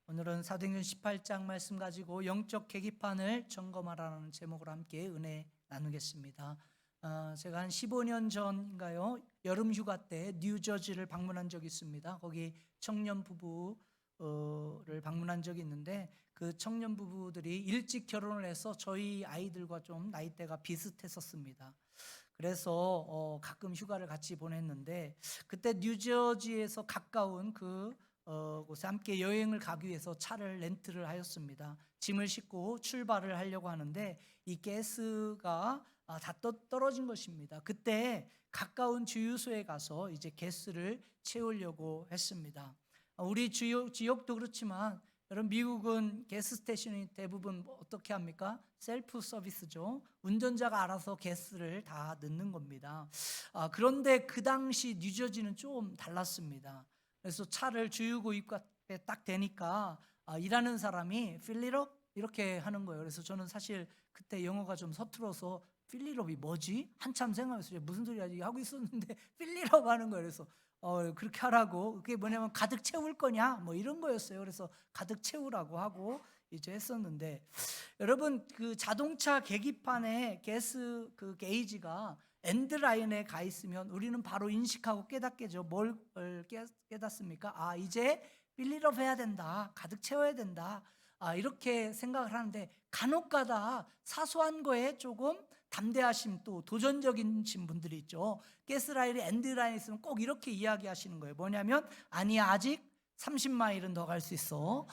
오늘은 사도행전 18장 말씀 가지고 영적 계기판을 점검하라는 제목으로 함께 은혜 나누겠습니다. 제가 한 15년 전인가요? 여름 휴가 때 뉴저지를 방문한 적이 있습니다. 거기 청년 부부를 방문한 적이 있는데 그 청년 부부들이 일찍 결혼을 해서 저희 아이들과 좀 나이대가 비슷했었습니다. 그래서 가끔 휴가를 같이 보냈는데 그때 뉴저지에서 가까운 곳에 함께 여행을 가기 위해서 차를 렌트를 하였습니다. 짐을 싣고 출발을 하려고 하는데 이 가스가 다 떨어진 것입니다. 그때 가까운 주유소에 가서 이제 가스를 채우려고 했습니다. 우리 지역도 그렇지만 여러분 미국은 가스 스테이션이 대부분 어떻게 합니까? 셀프 서비스죠. 운전자가 알아서 가스를 다 넣는 겁니다. 그런데 그 당시 뉴저지는 좀 달랐습니다. 그래서 차를 주유구 입구에 딱 대니까 일하는 사람이 필리럽 이렇게 하는 거예요. 그래서 저는 사실 그때 영어가 좀 서툴어서 필리럽이 뭐지? 한참 생각했어요. 무슨 소리야 하고 있었는데 필리럽 하는 거예요. 그래서 그렇게 하라고. 그게 뭐냐면 가득 채울 거냐 뭐 이런 거였어요. 그래서 가득 채우라고 하고 이제 했었는데 여러분 그 자동차 계기판에 가스 그 게이지가 엔드라인에 가 있으면 우리는 바로 인식하고 깨닫겠죠. 뭘 깨닫습니까? 이제 필리럽 해야 된다, 가득 채워야 된다, 이렇게 생각을 하는데 간혹가다 사소한 거에 조금 담대하신 또 도전적인 분들이 있죠. 가스라인이 엔드라인에 있으면 꼭 이렇게 이야기하시는 거예요. 뭐냐면 아니야, 아직 30마일은 더 갈 수 있어.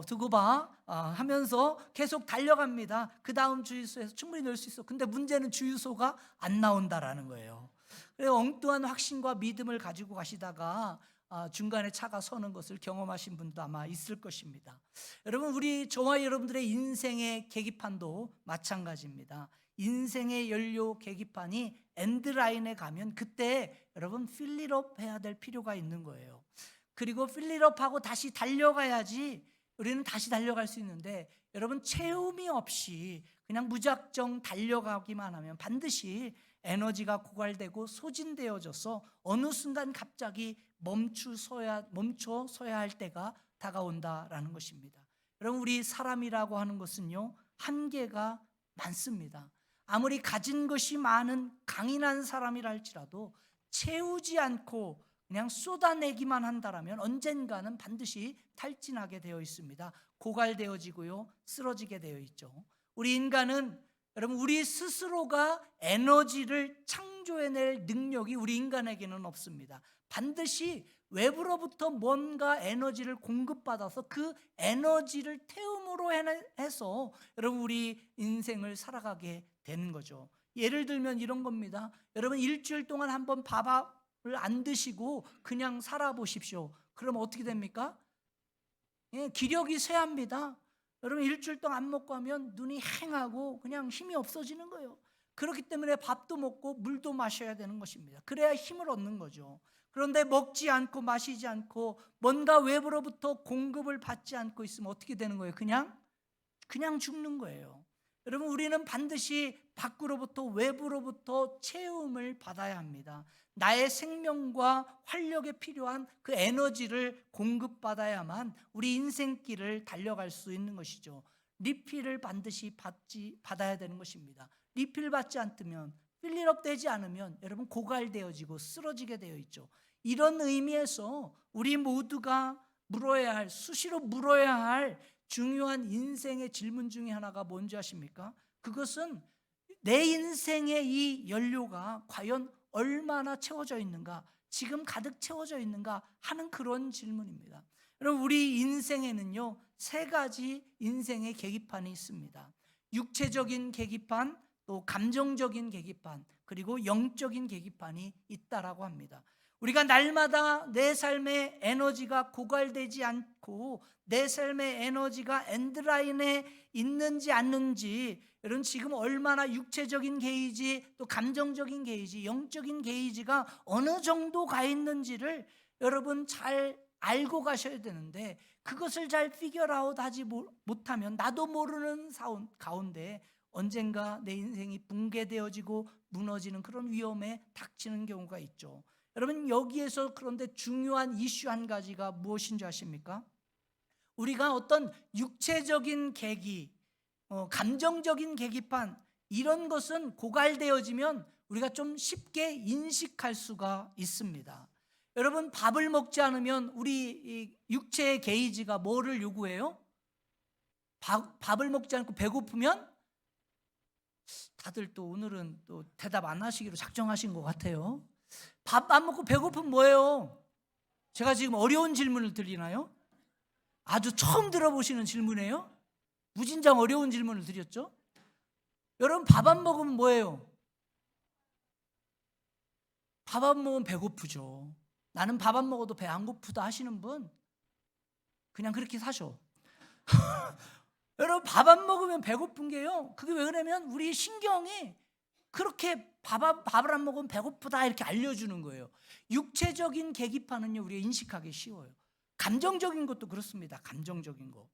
두고 봐. 하면서 계속 달려갑니다. 그 다음 주유소에서 충분히 넣을 수 있어. 근데 문제는 주유소가 안 나온다라는 거예요. 그래서 엉뚱한 확신과 믿음을 가지고 가시다가 중간에 차가 서는 것을 경험하신 분도 아마 있을 것입니다. 여러분, 저와 여러분들의 인생의 계기판도 마찬가지입니다. 인생의 연료 계기판이 엔드라인에 가면 그때 여러분 필리럽 해야 될 필요가 있는 거예요. 그리고 필리럽하고 다시 달려가야지 우리는 다시 달려갈 수 있는데 여러분 채움이 없이 그냥 무작정 달려가기만 하면 반드시 에너지가 고갈되고 소진되어져서 어느 순간 갑자기 멈춰 서야 할 때가 다가온다라는 것입니다. 여러분 우리 사람이라고 하는 것은요 한계가 많습니다. 아무리 가진 것이 많은 강인한 사람이라 할지라도 채우지 않고 그냥 쏟아내기만 한다라면 언젠가는 반드시 탈진하게 되어 있습니다. 고갈되어지고요, 쓰러지게 되어 있죠. 우리 인간은 여러분 우리 스스로가 에너지를 창조해낼 능력이 우리 인간에게는 없습니다. 반드시 외부로부터 뭔가 에너지를 공급받아서 그 에너지를 태움으로 해서 여러분 우리 인생을 살아가게 되는 거죠. 예를 들면 이런 겁니다. 여러분 일주일 동안 한번 밥을 안 드시고 그냥 살아보십시오. 그럼 어떻게 됩니까? 기력이 쇠합니다. 여러분 일주일 동안 안 먹고 하면 눈이 헥하고 그냥 힘이 없어지는 거예요. 그렇기 때문에 밥도 먹고 물도 마셔야 되는 것입니다. 그래야 힘을 얻는 거죠. 그런데 먹지 않고 마시지 않고 뭔가 외부로부터 공급을 받지 않고 있으면 어떻게 되는 거예요? 그냥 죽는 거예요. 여러분 우리는 반드시 밖으로부터 외부로부터 채움을 받아야 합니다. 나의 생명과 활력에 필요한 그 에너지를 공급받아야만 우리 인생길을 달려갈 수 있는 것이죠. 리필을 반드시 받아야 되는 것입니다. 리필 받지 않으면 필리럽 되지 않으면 여러분 고갈되어지고 쓰러지게 되어 있죠. 이런 의미에서 우리 모두가 수시로 물어야 할 중요한 인생의 질문 중에 하나가 뭔지 아십니까? 그것은 내 인생의 이 연료가 과연 얼마나 채워져 있는가, 지금 가득 채워져 있는가 하는 그런 질문입니다. 여러분 우리 인생에는요 3가지 인생의 계기판이 있습니다. 육체적인 계기판, 또 감정적인 계기판, 그리고 영적인 계기판이 있다라고 합니다. 우리가 날마다 내 삶의 에너지가 고갈되지 않고 내 삶의 에너지가 엔드라인에 있는지 않는지, 여러분 지금 얼마나 육체적인 게이지, 또 감정적인 게이지, 영적인 게이지가 어느 정도 가 있는지를 여러분 잘 알고 가셔야 되는데 그것을 잘 피겨아웃 하지 못하면 나도 모르는 가운데 언젠가 내 인생이 붕괴되어지고 무너지는 그런 위험에 닥치는 경우가 있죠. 여러분 여기에서 그런데 중요한 이슈 한 가지가 무엇인지 아십니까? 우리가 어떤 육체적인 계기, 감정적인 계기판 이런 것은 고갈되어지면 우리가 좀 쉽게 인식할 수가 있습니다. 여러분, 밥을 먹지 않으면 우리 이 육체의 게이지가 뭐를 요구해요? 밥을 먹지 않고 배고프면, 다들 또 오늘은 또 대답 안 하시기로 작정하신 것 같아요. 밥 안 먹고 배고프면 뭐예요? 제가 지금 어려운 질문을 드리나요? 아주 처음 들어보시는 질문이에요. 무진장 어려운 질문을 드렸죠. 여러분, 밥 안 먹으면 뭐예요? 밥 안 먹으면 배고프죠. 나는 밥 안 먹어도 배 안 고프다 하시는 분 그냥 그렇게 사셔. 여러분, 밥 안 먹으면 배고픈 게요, 그게 왜 그러냐면 우리 신경이 그렇게 밥을 안 먹으면 배고프다 이렇게 알려주는 거예요. 육체적인 계기판은요, 우리가 인식하기 쉬워요. 감정적인 것도 그렇습니다. 감정적인 거.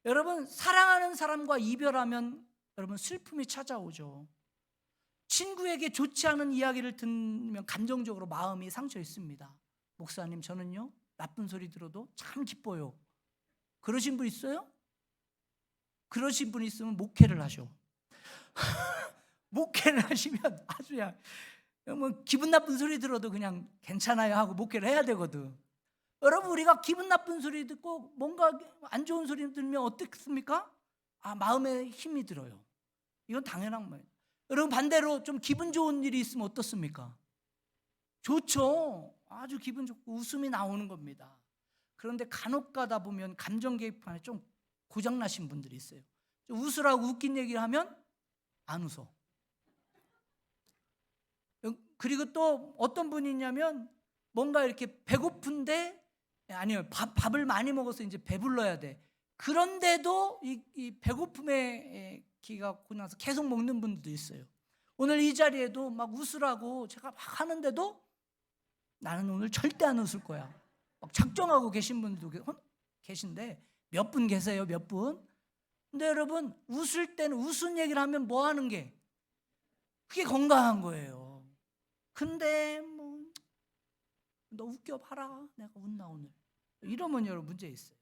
여러분, 사랑하는 사람과 이별하면 여러분 슬픔이 찾아오죠. 친구에게 좋지 않은 이야기를 듣면 감정적으로 마음이 상처 있습니다. 목사님, 저는요 나쁜 소리 들어도 참 기뻐요. 그러신 분 있어요? 그러신 분 있으면 목회를 하셔. 목회를 하시면 아주 그냥 뭐 기분 나쁜 소리 들어도 그냥 괜찮아요 하고 목회를 해야 되거든. 여러분, 우리가 기분 나쁜 소리 듣고 뭔가 안 좋은 소리 들으면 어떻습니까? 마음에 힘이 들어요. 이건 당연한 거예요. 여러분, 반대로 좀 기분 좋은 일이 있으면 어떻습니까? 좋죠. 아주 기분 좋고 웃음이 나오는 겁니다. 그런데 간혹 가다 보면 감정 계기판에 좀 고장나신 분들이 있어요. 웃으라고 웃긴 얘기를 하면 안 웃어. 그리고 또 어떤 분이 있냐면 뭔가 이렇게 배고픈데, 아니요, 밥을 많이 먹어서 이제 배불러야 돼. 그런데도 이 배고픔에 기가 고고 나서 계속 먹는 분들도 있어요. 오늘 이 자리에도 막 웃으라고 제가 막 하는데도 나는 오늘 절대 안 웃을 거야, 막 작정하고 계신 분들도 계신데, 몇 분 계세요, 몇 분. 근데 여러분, 웃을 때는 웃은 얘기를 하면 뭐 하는 게 그게 건강한 거예요. 근데 뭐 너 웃겨봐라, 내가 웃나 오늘, 이러면 여러분 문제 있어요.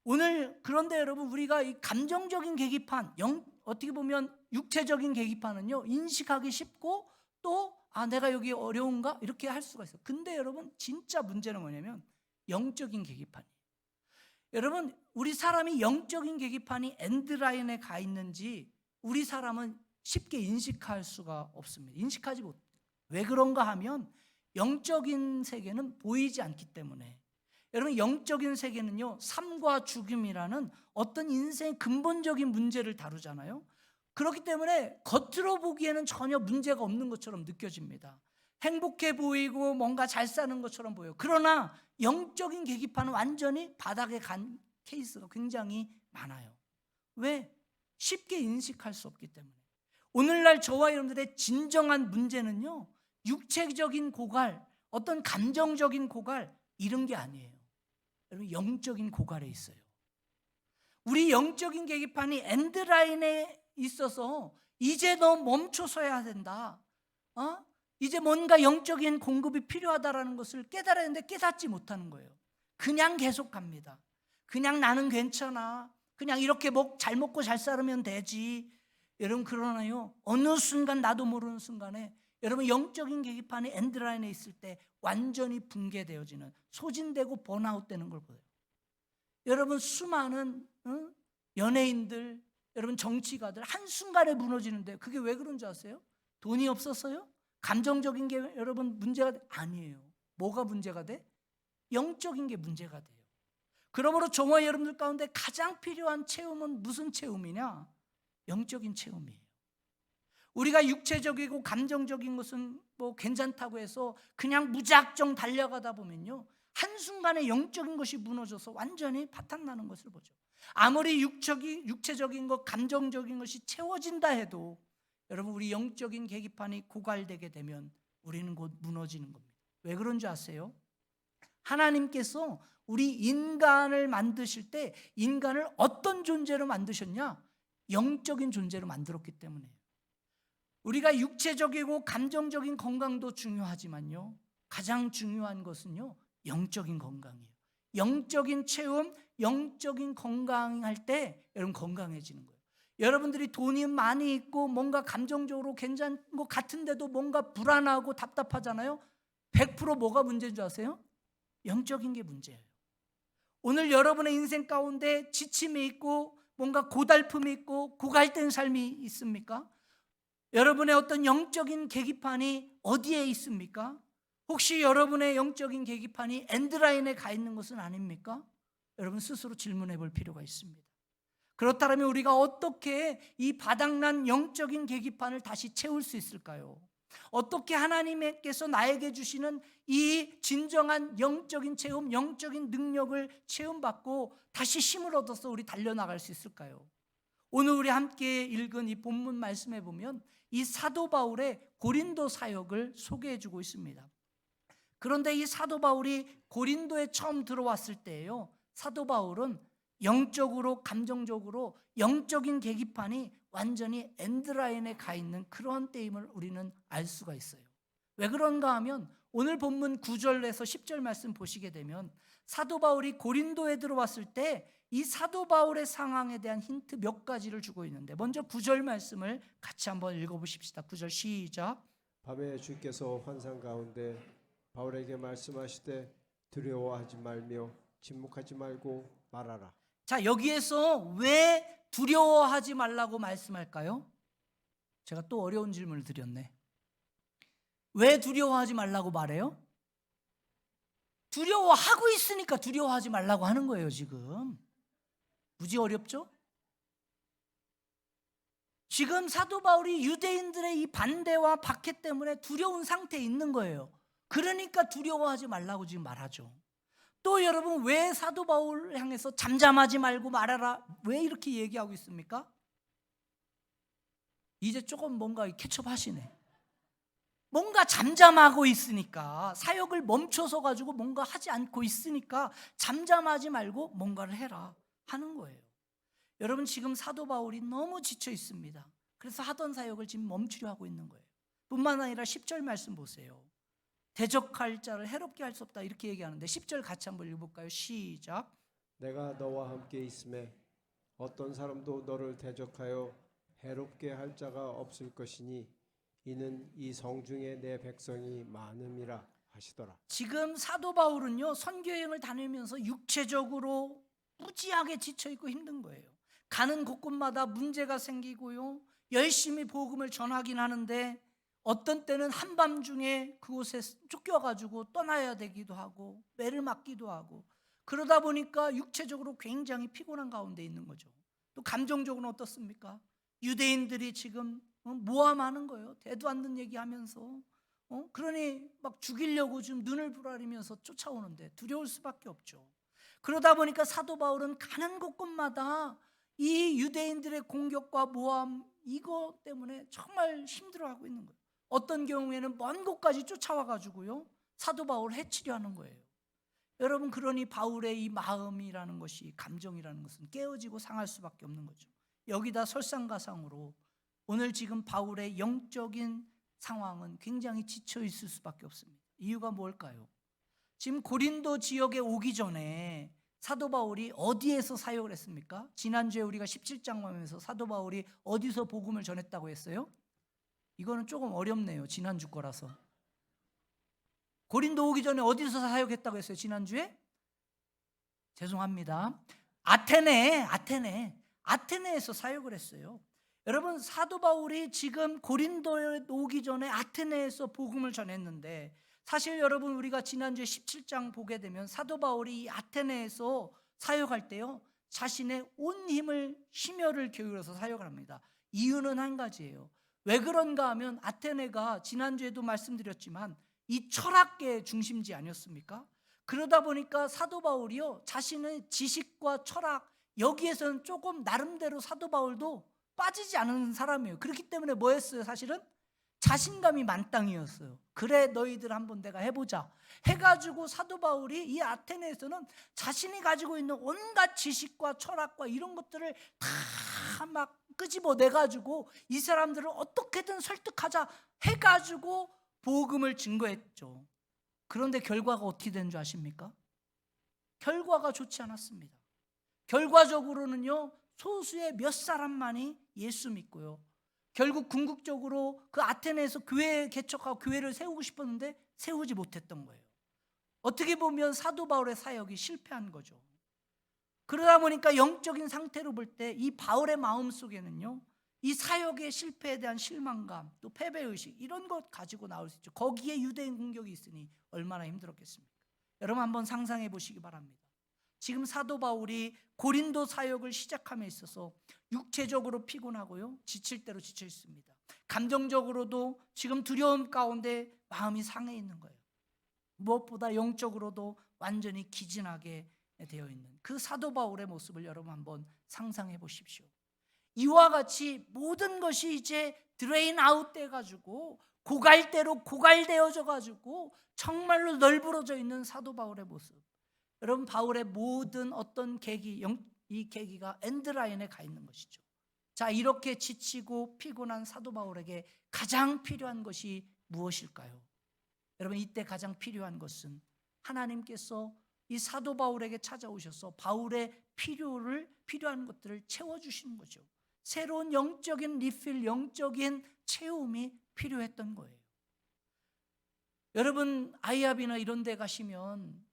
오늘 그런데 여러분, 우리가 이 감정적인 계기판, 어떻게 보면 육체적인 계기판은요 인식하기 쉽고 또 내가 여기 어려운가 이렇게 할 수가 있어요. 근데 여러분, 진짜 문제는 뭐냐면 영적인 계기판이에요. 여러분, 우리 사람이 영적인 계기판이 엔드라인에 가 있는지 우리 사람은 쉽게 인식할 수가 없습니다. 인식하지 못해요. 왜 그런가 하면 영적인 세계는 보이지 않기 때문에. 여러분, 영적인 세계는요 삶과 죽음이라는 어떤 인생의 근본적인 문제를 다루잖아요. 그렇기 때문에 겉으로 보기에는 전혀 문제가 없는 것처럼 느껴집니다. 행복해 보이고 뭔가 잘 사는 것처럼 보여요. 그러나 영적인 계기판은 완전히 바닥에 간 케이스가 굉장히 많아요. 왜? 쉽게 인식할 수 없기 때문에. 오늘날 저와 여러분들의 진정한 문제는요 육체적인 고갈, 어떤 감정적인 고갈 이런 게 아니에요. 여러분, 영적인 고갈에 있어요. 우리 영적인 계기판이 엔드라인에 있어서 이제 너 멈춰서야 된다, 이제 뭔가 영적인 공급이 필요하다라는 것을 깨달아야 하는데 깨닫지 못하는 거예요. 그냥 계속 갑니다. 그냥 나는 괜찮아, 그냥 이렇게 잘 먹고 잘 살면 되지. 여러분, 그러나요 어느 순간 나도 모르는 순간에 여러분 영적인 계기판이 엔드라인에 있을 때 완전히 붕괴되어지는, 소진되고 번아웃되는 걸 보여요. 여러분, 수많은 연예인들, 여러분 정치가들 한순간에 무너지는데 그게 왜 그런지 아세요? 돈이 없었어요? 감정적인 게 여러분 문제가 아니에요. 뭐가 문제가 돼? 영적인 게 문제가 돼요. 그러므로 저와 여러분들 가운데 가장 필요한 체험은 무슨 체험이냐? 영적인 체험이에요. 우리가 육체적이고 감정적인 것은 뭐 괜찮다고 해서 그냥 무작정 달려가다 보면요 한순간에 영적인 것이 무너져서 완전히 바탕나는 것을 보죠. 아무리 육체적인 것, 감정적인 것이 채워진다 해도 여러분, 우리 영적인 계기판이 고갈되게 되면 우리는 곧 무너지는 겁니다. 왜 그런 줄 아세요? 하나님께서 우리 인간을 만드실 때 인간을 어떤 존재로 만드셨냐? 영적인 존재로 만들었기 때문에. 우리가 육체적이고 감정적인 건강도 중요하지만요 가장 중요한 것은요 영적인 건강이에요. 영적인 체험, 영적인 건강할 때 여러분 건강해지는 거예요. 여러분들이 돈이 많이 있고 뭔가 감정적으로 괜찮은 것 같은데도 뭔가 불안하고 답답하잖아요. 100% 뭐가 문제인 줄 아세요? 영적인 게 문제예요. 오늘 여러분의 인생 가운데 지침이 있고 뭔가 고달픔이 있고 고갈된 삶이 있습니까? 여러분의 어떤 영적인 계기판이 어디에 있습니까? 혹시 여러분의 영적인 계기판이 엔드라인에 가 있는 것은 아닙니까? 여러분 스스로 질문해 볼 필요가 있습니다. 그렇다면 우리가 어떻게 이 바닥난 영적인 계기판을 다시 채울 수 있을까요? 어떻게 하나님께서 나에게 주시는 이 진정한 영적인 체험, 영적인 능력을 체험받고 다시 힘을 얻어서 우리 달려나갈 수 있을까요? 오늘 우리 함께 읽은 이 본문 말씀에 보면 이 사도 바울의 고린도 사역을 소개해 주고 있습니다. 그런데 이 사도 바울이 고린도에 처음 들어왔을 때예요. 사도 바울은 영적으로 감정적으로 영적인 계기판이 완전히 엔드라인에 가 있는 그런 때임을 우리는 알 수가 있어요. 왜 그런가 하면 오늘 본문 9절에서 10절 말씀 보시게 되면 사도 바울이 고린도에 들어왔을 때 이 사도 바울의 상황에 대한 힌트 몇 가지를 주고 있는데 먼저 9절 말씀을 같이 한번 읽어보십시다. 9절 시작. 밤에 주께서 환상 가운데 바울에게 말씀하시되 두려워하지 말며 침묵하지 말고 말하라. 자, 여기에서 왜 두려워하지 말라고 말씀할까요? 제가 또 어려운 질문을 드렸네. 왜 두려워하지 말라고 말해요? 두려워하고 있으니까 두려워하지 말라고 하는 거예요, 지금. 무지 어렵죠? 지금 사도 바울이 유대인들의 이 반대와 박해 때문에 두려운 상태에 있는 거예요. 그러니까 두려워하지 말라고 지금 말하죠. 또 여러분 왜 사도 바울을 향해서 잠잠하지 말고 말하라 왜 이렇게 얘기하고 있습니까? 이제 조금 뭔가 캐첩하시네. 뭔가 잠잠하고 있으니까 사역을 멈춰서 가지고 뭔가 하지 않고 있으니까 잠잠하지 말고 뭔가를 해라 하는 거예요. 여러분 지금 사도 바울이 너무 지쳐 있습니다. 그래서 하던 사역을 지금 멈추려 하고 있는 거예요. 뿐만 아니라 10절 말씀 보세요. 대적할 자를 해롭게 할 수 없다 이렇게 얘기하는데 10절 같이 한번 읽어볼까요? 시작. 내가 너와 함께 있음에 어떤 사람도 너를 대적하여 해롭게 할 자가 없을 것이니 이는 이 성중에 내 백성이 많음이라 하시더라. 지금 사도 바울은요 선교여행을 다니면서 육체적으로 무지하게 지쳐있고 힘든 거예요. 가는 곳곳마다 문제가 생기고요 열심히 복음을 전하긴 하는데 어떤 때는 한밤중에 그곳에 쫓겨가지고 떠나야 되기도 하고 매를 맞기도 하고 그러다 보니까 육체적으로 굉장히 피곤한 가운데 있는 거죠. 또 감정적으로는 어떻습니까? 유대인들이 지금 모함하는 거예요. 대도 않는 얘기하면서 그러니 막 죽이려고 지금 눈을 부라리면서 쫓아오는데 두려울 수밖에 없죠. 그러다 보니까 사도 바울은 가는 곳곳마다 이 유대인들의 공격과 모함 이거 때문에 정말 힘들어하고 있는 거예요. 어떤 경우에는 먼 곳까지 쫓아와 가지고요 사도 바울을 해치려 하는 거예요. 여러분 그러니 바울의 이 마음이라는 것이 감정이라는 것은 깨어지고 상할 수밖에 없는 거죠. 여기다 설상가상으로 오늘 지금 바울의 영적인 상황은 굉장히 지쳐 있을 수밖에 없습니다. 이유가 뭘까요? 지금 고린도 지역에 오기 전에 사도 바울이 어디에서 사역을 했습니까? 지난주에 우리가 17장 보면서 사도 바울이 어디서 복음을 전했다고 했어요? 이거는 조금 어렵네요. 지난주 거라서. 고린도 오기 전에 어디서 사역했다고 했어요? 지난주에? 죄송합니다. 아테네에서 사역을 했어요. 여러분 사도 바울이 지금 고린도에 오기 전에 아테네에서 복음을 전했는데 사실 여러분 우리가 지난주에 17장 보게 되면 사도 바울이 이 아테네에서 사역할 때요 자신의 온 힘을 심혈을 기울여서 사역을 합니다. 이유는 한 가지예요. 왜 그런가 하면 아테네가 지난주에도 말씀드렸지만 이 철학계의 중심지 아니었습니까? 그러다 보니까 사도 바울이요 자신의 지식과 철학 여기에서는 조금 나름대로 사도 바울도 빠지지 않은 사람이에요. 그렇기 때문에 뭐 했어요? 사실은 자신감이 만땅이었어요. 그래 너희들 한번 내가 해보자 해가지고 사도 바울이 이 아테네에서는 자신이 가지고 있는 온갖 지식과 철학과 이런 것들을 다 막 끄집어내가지고 이 사람들을 어떻게든 설득하자 해가지고 복음을 증거했죠. 그런데 결과가 어떻게 된 줄 아십니까? 결과가 좋지 않았습니다. 결과적으로는요, 소수의 몇 사람만이 예수 믿고요, 결국 궁극적으로 그 아테네에서 교회 개척하고 교회를 세우고 싶었는데 세우지 못했던 거예요. 어떻게 보면 사도 바울의 사역이 실패한 거죠. 그러다 보니까 영적인 상태로 볼 때 이 바울의 마음 속에는요, 이 사역의 실패에 대한 실망감, 또 패배의식, 이런 것 가지고 나올 수 있죠. 거기에 유대인 공격이 있으니 얼마나 힘들었겠습니까? 여러분 한번 상상해 보시기 바랍니다. 지금 사도 바울이 고린도 사역을 시작함에 있어서 육체적으로 피곤하고요, 지칠 대로 지쳐 있습니다. 감정적으로도 지금 두려움 가운데 마음이 상해 있는 거예요. 무엇보다 영적으로도 완전히 기진하게 되어 있는 그 사도 바울의 모습을 여러분 한번 상상해 보십시오. 이와 같이 모든 것이 이제 드레인 아웃 돼 가지고 고갈대로 고갈되어져 가지고 정말로 널브러져 있는 사도 바울의 모습. 여러분, 바울의 모든 어떤 계기, 이 계기가 엔드라인에 가 있는 것이죠. 자, 이렇게 지치고 피곤한 사도 바울에게 가장 필요한 것이 무엇일까요? 여러분, 이때 가장 필요한 것은 하나님께서 이 사도 바울에게 찾아오셔서 바울의 필요한 것들을 채워주시는 거죠. 새로운 영적인 리필, 영적인 채움이 필요했던 거예요. 여러분, 아이아비나 이런 데 가시면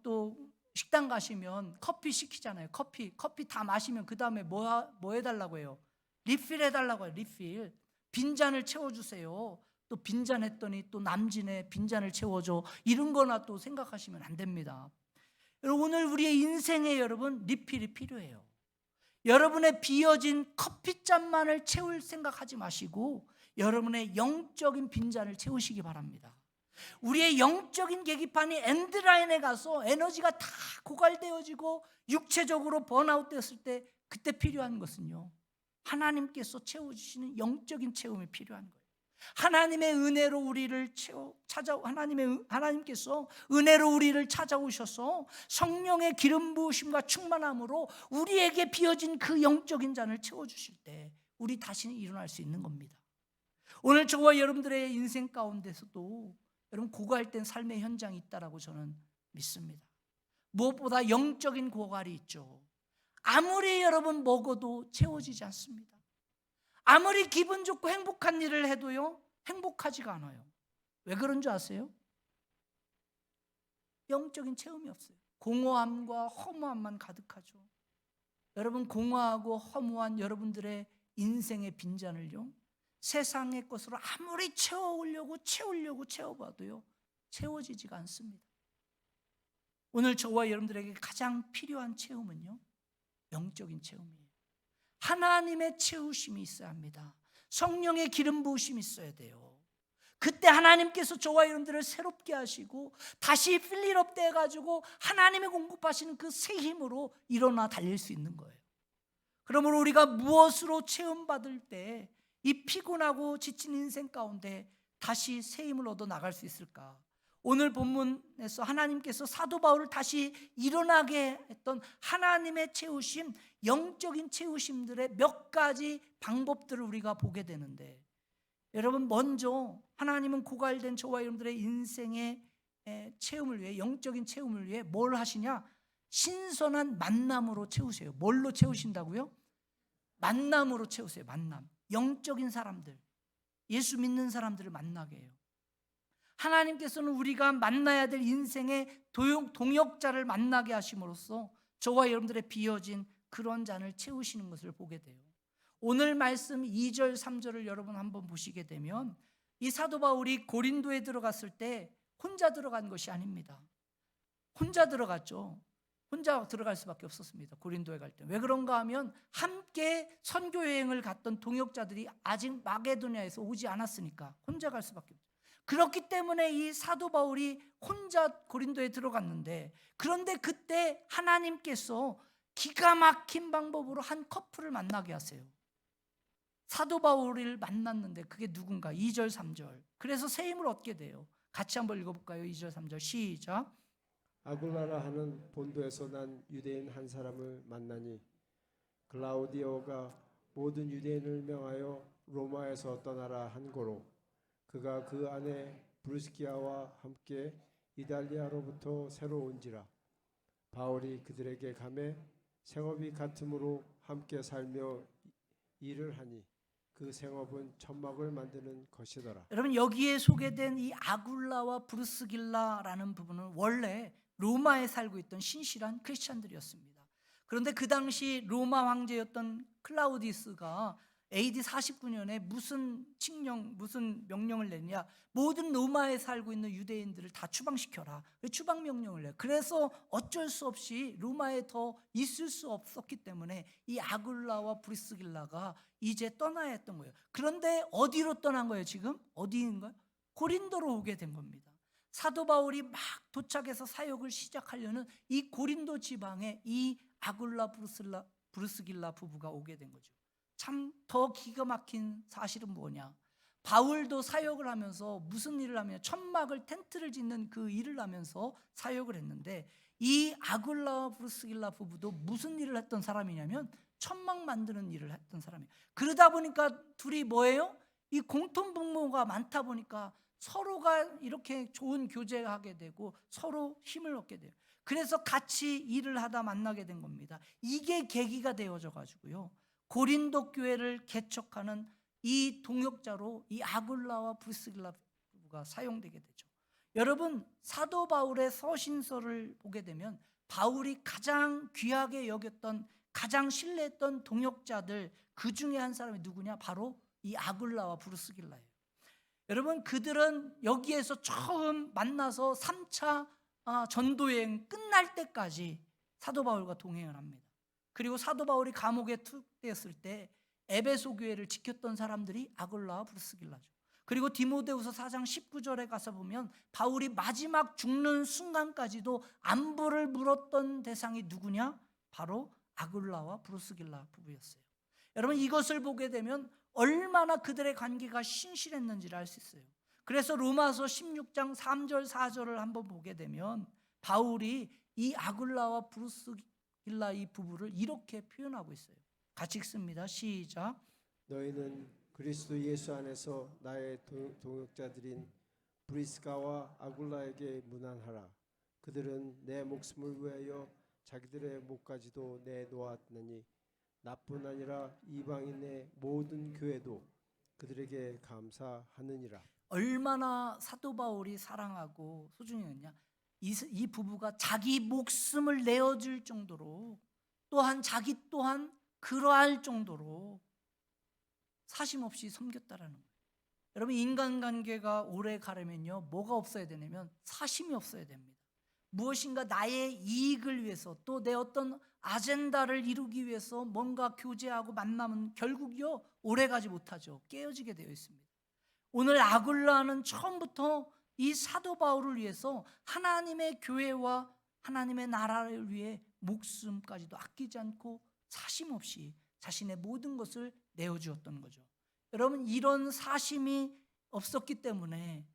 또 식당 가시면 커피 시키잖아요. 커피 다 마시면 그 다음에 뭐 해달라고 해요? 리필 해달라고 해요. 리필. 빈잔을 채워주세요. 또 빈잔 했더니 또 남진의 빈잔을 채워줘, 이런 거나 또 생각하시면 안 됩니다. 여러분, 오늘 우리의 인생에 여러분 리필이 필요해요. 여러분의 비어진 커피잔만을 채울 생각하지 마시고 여러분의 영적인 빈잔을 채우시기 바랍니다. 우리의 영적인 계기판이 엔드라인에 가서 에너지가 다 고갈되어지고 육체적으로 번아웃 됐을 때 그때 필요한 것은요, 하나님께서 채워주시는 영적인 채움이 필요한 거예요. 하나님의 은혜로 우리를 하나님께서 은혜로 우리를 찾아오셔서 성령의 기름 부으심과 충만함으로 우리에게 비어진 그 영적인 잔을 채워주실 때 우리 다시는 일어날 수 있는 겁니다. 오늘 저와 여러분들의 인생 가운데서도 여러분 고갈된 삶의 현장이 있다라고 저는 믿습니다. 무엇보다 영적인 고갈이 있죠. 아무리 여러분 먹어도 채워지지 않습니다. 아무리 기분 좋고 행복한 일을 해도요, 행복하지가 않아요. 왜 그런 줄 아세요? 영적인 체험이 없어요. 공허함과 허무함만 가득하죠. 여러분, 공허하고 허무한 여러분들의 인생의 빈잔을요, 세상의 것으로 아무리 채워오려고 채워봐도요, 채워지지가 않습니다. 오늘 저와 여러분들에게 가장 필요한 체험은요, 영적인 체험이에요. 하나님의 채우심이 있어야 합니다. 성령의 기름 부으심이 있어야 돼요. 그때 하나님께서 저와 여러분들을 새롭게 하시고 다시 필리럽 돼가지고 하나님의 공급하시는 그 새 힘으로 일어나 달릴 수 있는 거예요. 그러므로 우리가 무엇으로 체험받을 때 이 피곤하고 지친 인생 가운데 다시 새 힘을 얻어 나갈 수 있을까? 오늘 본문에서 하나님께서 사도 바울을 다시 일어나게 했던 하나님의 채우심, 영적인 채우심들의 몇 가지 방법들을 우리가 보게 되는데, 여러분, 먼저 하나님은 고갈된 저와 여러분들의 인생의 체험을 위해, 영적인 체험을 위해 뭘 하시냐? 신선한 만남으로 채우세요. 뭘로 채우신다고요? 만남으로 채우세요. 만남. 영적인 사람들, 예수 믿는 사람들을 만나게 해요. 하나님께서는 우리가 만나야 될 인생의 동역자를 만나게 하심으로써 저와 여러분들의 비어진 그런 잔을 채우시는 것을 보게 돼요. 오늘 말씀 2절 3절을 여러분 한번 보시게 되면 이 사도 바울이 고린도에 들어갔을 때 혼자 들어간 것이 아닙니다. 혼자 들어갔죠. 혼자 들어갈 수밖에 없었습니다. 고린도에 갈 때. 왜 그런가 하면 함께 선교 여행을 갔던 동역자들이 아직 마게도냐에서 오지 않았으니까 혼자 갈 수밖에 없죠. 그렇기 때문에 이 사도 바울이 혼자 고린도에 들어갔는데, 그런데 그때 하나님께서 기가 막힌 방법으로 한 커플을 만나게 하세요. 사도 바울을 만났는데 그게 누군가? 2절 3절. 그래서 새 힘을 얻게 돼요. 같이 한번 읽어볼까요? 2절 3절 시작. 아굴라라 하는 본도에서 난 유대인 한 사람을 만나니 글라우디오가 모든 유대인을 명하여 로마에서 떠나라 한 고로 그가 그 안에 브루스키아와 함께 이달리아로부터 새로 온지라. 바울이 그들에게 가매 생업이 같음으로 함께 살며 일을 하니 그 생업은 천막을 만드는 것이더라. 여러분 여기에 소개된 이 아굴라와 브루스길라라는 부분은 원래 로마에 살고 있던 신실한 크리스찬들이었습니다. 그런데 그 당시 로마 황제였던 클라우디스가 AD 49년에 무슨 명령을 내냐? 모든 로마에 살고 있는 유대인들을 다 추방시켜라. 추방 명령을 내요. 그래서 어쩔 수 없이 로마에 더 있을 수 없었기 때문에 이 아굴라와 브리스길라가 이제 떠나야 했던 거예요. 그런데 어디로 떠난 거예요? 지금 어디인가요? 고린도로 오게 된 겁니다. 사도 바울이 막 도착해서 사역을 시작하려는 이 고린도 지방에 이 아굴라 브루스길라 부부가 오게 된 거죠. 참 더 기가 막힌 사실은 뭐냐? 바울도 사역을 하면서 무슨 일을 하면 천막을 텐트를 짓는 그 일을 하면서 사역을 했는데 이 아굴라와 브루스길라 부부도 무슨 일을 했던 사람이냐면 천막 만드는 일을 했던 사람이에요. 그러다 보니까 둘이 뭐예요? 이 공통분모가 많다 보니까 서로가 이렇게 좋은 교제하게 되고 서로 힘을 얻게 돼요. 그래서 같이 일을 하다 만나게 된 겁니다. 이게 계기가 되어져 가지고요. 고린도 교회를 개척하는 이 동역자로 이 아굴라와 브리스길라 부부가 사용되게 되죠. 여러분 사도 바울의 서신서를 보게 되면 바울이 가장 귀하게 여겼던 가장 신뢰했던 동역자들 그 중에 한 사람이 누구냐? 바로 이 아굴라와 브리스길라예요. 여러분 그들은 여기에서 처음 만나서 3차 전도여행 끝날 때까지 사도 바울과 동행을 합니다. 그리고 사도 바울이 감옥에 투옥되었을 때 에베소 교회를 지켰던 사람들이 아굴라와 브리스길라죠. 그리고 디모데후서 4장 19절에 가서 보면 바울이 마지막 죽는 순간까지도 안부를 물었던 대상이 누구냐? 바로 아굴라와 브리스길라 부부였어요. 여러분 이것을 보게 되면 얼마나 그들의 관계가 신실했는지를 알 수 있어요. 그래서 로마서 16장 3절 4절을 한번 보게 되면 바울이 이 아굴라와 브리스길라 이 부부를 이렇게 표현하고 있어요. 같이 읽습니다. 시작. 너희는 그리스도 예수 안에서 나의 동역자들인 브리스가와 아굴라에게 문안하라. 그들은 내 목숨을 위하여 자기들의 목까지도 내놓았느니 나뿐 아니라 이방인의 모든 교회도 그들에게 감사하느니라. 얼마나 사도 바울이 사랑하고 소중히 했냐? 이 부부가 자기 목숨을 내어줄 정도로 또한 자기 또한 그러할 정도로 사심없이 섬겼다라는 거예요. 여러분 인간관계가 오래 가려면요 뭐가 없어야 되냐면 사심이 없어야 됩니다. 무엇인가 나의 이익을 위해서 또 내 어떤 아젠다를 이루기 위해서 뭔가 교제하고 만나면 결국요 오래가지 못하죠. 깨어지게 되어 있습니다. 오늘 아굴라는 처음부터 이 사도 바울을 위해서 하나님의 교회와 하나님의 나라를 위해 목숨까지도 아끼지 않고 사심 없이 자신의 모든 것을 내어주었던 거죠. 여러분 이런 사심이 없었기 때문에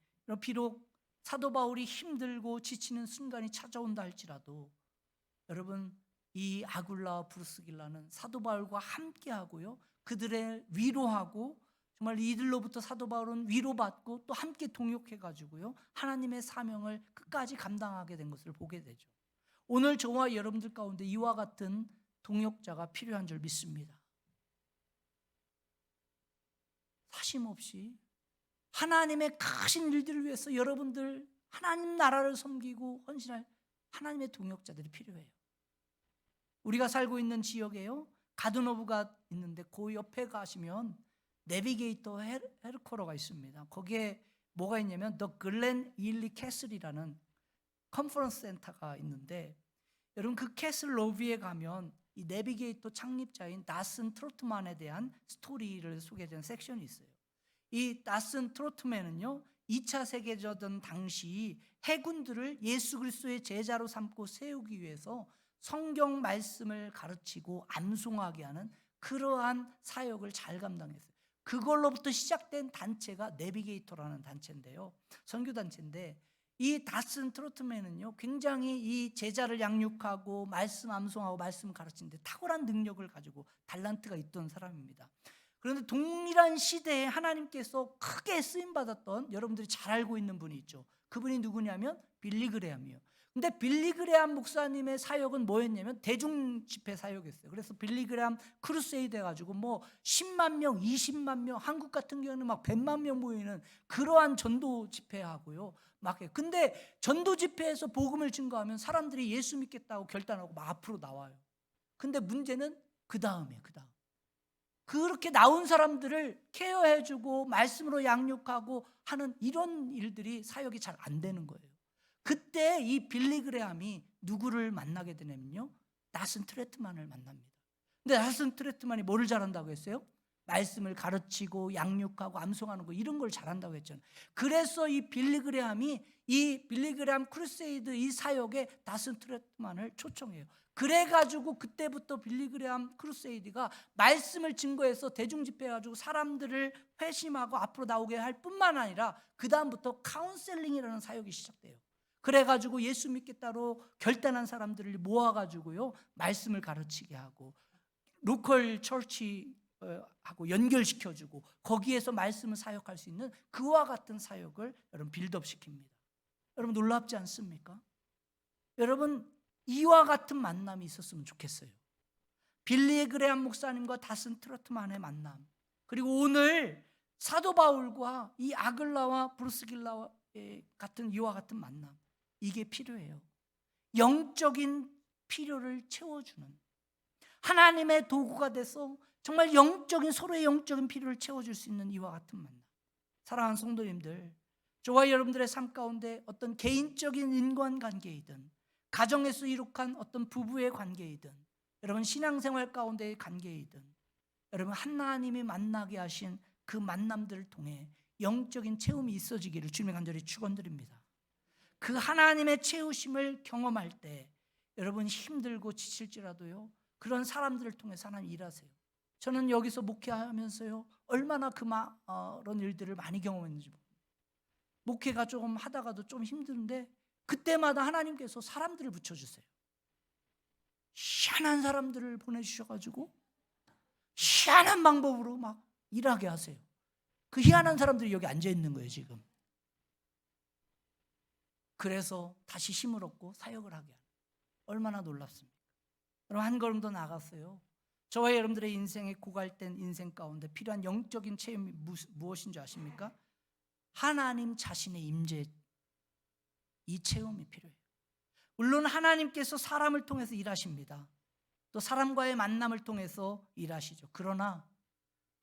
비록 사도 바울이 힘들고 지치는 순간이 찾아온다 할지라도 여러분 이 아굴라와 브리스길라는 사도 바울과 함께하고요 그들의 위로하고 정말 이들로부터 사도 바울은 위로받고 또 함께 동역해가지고요 하나님의 사명을 끝까지 감당하게 된 것을 보게 되죠. 오늘 저와 여러분들 가운데 이와 같은 동역자가 필요한 줄 믿습니다. 사심 없이 하나님의 크신 일들을 위해서 여러분들 하나님 나라를 섬기고 헌신할 하나님의 동역자들이 필요해요. 우리가 살고 있는 지역에요 가든오브가 있는데 그 옆에 가시면 내비게이터 헤르코러가 있습니다. 거기에 뭐가 있냐면 더 글렌 일리 캐슬이라는 컨퍼런스 센터가 있는데 여러분 그 캐슬 로비에 가면 이 내비게이터 창립자인 다슨 트로트만에 대한 스토리를 소개된 섹션이 있어요. 이 다슨 트로트만은요 2차 세계대전 당시 해군들을 예수 그리스도의 제자로 삼고 세우기 위해서 성경 말씀을 가르치고 암송하게 하는 그러한 사역을 잘 감당했어요. 그걸로부터 시작된 단체가 내비게이터라는 단체인데요. 선교단체인데 이 다슨 트로트맨은요 굉장히 이 제자를 양육하고 말씀 암송하고 말씀 가르치는데 탁월한 능력을 가지고 달란트가 있던 사람입니다. 그런데 동일한 시대에 하나님께서 크게 쓰임받았던 여러분들이 잘 알고 있는 분이 있죠. 그분이 누구냐면 빌리 그레함이에요. 근데 빌리그레암 목사님의 사역은 뭐였냐면 대중 집회 사역이었어요. 그래서 빌리그레암 크루세이드 해가지고 뭐 10만 명, 20만 명, 한국 같은 경우는 막 100만 명 모이는 그러한 전도 집회하고요. 막 해요. 근데 전도 집회에서 복음을 증거하면 사람들이 예수 믿겠다고 결단하고 막 앞으로 나와요. 근데 문제는 그 다음이에요. 그 다음. 그렇게 나온 사람들을 케어해주고 말씀으로 양육하고 하는 이런 일들이 사역이 잘 안 되는 거예요. 그때 이 빌리그레암이 누구를 만나게 되냐면요, 나슨 트레트만을 만납니다. 근데 나슨 트레트만이 뭐를 잘한다고 했어요? 말씀을 가르치고 양육하고 암송하는 거 이런 걸 잘한다고 했잖아요. 그래서 이 빌리그레암이 이 빌리그레암 크루세이드 이 사역에 나슨 트레트만을 초청해요. 그래가지고 그때부터 빌리그레암 크루세이드가 말씀을 증거해서 대중집회해가지고 사람들을 회심하고 앞으로 나오게 할 뿐만 아니라 그 다음부터 카운셀링이라는 사역이 시작돼요. 그래가지고 예수 믿겠다로 결단한 사람들을 모아가지고요 말씀을 가르치게 하고 로컬 처치하고 연결시켜주고 거기에서 말씀을 사역할 수 있는 그와 같은 사역을 여러분 빌드업시킵니다. 여러분 놀랍지 않습니까? 여러분 이와 같은 만남이 있었으면 좋겠어요. 빌리그레암 목사님과 다슨 트로트만의 만남, 그리고 오늘 사도 바울과 이 아글라와 브루스길라 같은 이와 같은 만남, 이게 필요해요. 영적인 필요를 채워주는 하나님의 도구가 돼서 정말 영적인 서로의 영적인 필요를 채워줄 수 있는 이와 같은 만남. 사랑하는 성도님들, 저와 여러분들의 삶 가운데 어떤 개인적인 인간관계이든 가정에서 이룩한 어떤 부부의 관계이든 여러분 신앙생활 가운데의 관계이든 여러분 하나님이 만나게 하신 그 만남들을 통해 영적인 체험이 있어지기를 주님의 간절히 축원드립니다. 그 하나님의 채우심을 경험할 때 여러분 힘들고 지칠지라도요 그런 사람들을 통해서 하나님 일하세요. 저는 여기서 목회하면서요 얼마나 그런 일들을 많이 경험했는지 모릅니다. 목회가 조금 하다가도 좀 힘든데 그때마다 하나님께서 사람들을 붙여주세요. 희한한 사람들을 보내주셔가지고 희한한 방법으로 막 일하게 하세요. 그 희한한 사람들이 여기 앉아있는 거예요 지금. 그래서 다시 힘을 얻고 사역을 하게 하는, 얼마나 놀랍습니까? 여러분 한 걸음 더 나갔어요. 저와 여러분들의 인생의 고갈된 인생 가운데 필요한 영적인 체험이 무엇인 줄 아십니까? 하나님 자신의 임재, 이 체험이 필요해요. 물론 하나님께서 사람을 통해서 일하십니다. 또 사람과의 만남을 통해서 일하시죠. 그러나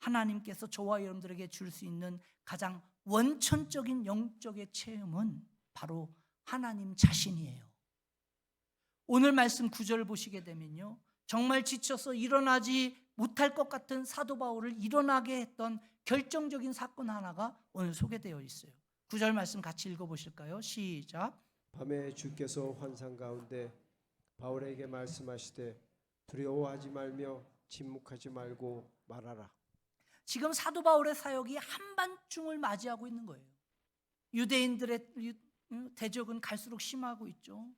하나님께서 저와 여러분들에게 줄 수 있는 가장 원천적인 영적의 체험은 바로 하나님 자신이에요. 오늘 말씀 9절을 보시게 되면요 정말 지쳐서 일어나지 못할 것 같은 사도 바울을 일어나게 했던 결정적인 사건 하나가 오늘 소개되어 있어요. 9절 말씀 같이 읽어보실까요? 시작. 밤에 주께서 환상 가운데 바울에게 말씀하시되 두려워하지 말며 침묵하지 말고 말하라. 지금 사도 바울의 사역이 한밤중을 맞이하고 있는 거예요. 유대인들의 대적은 갈수록 심하고 있죠.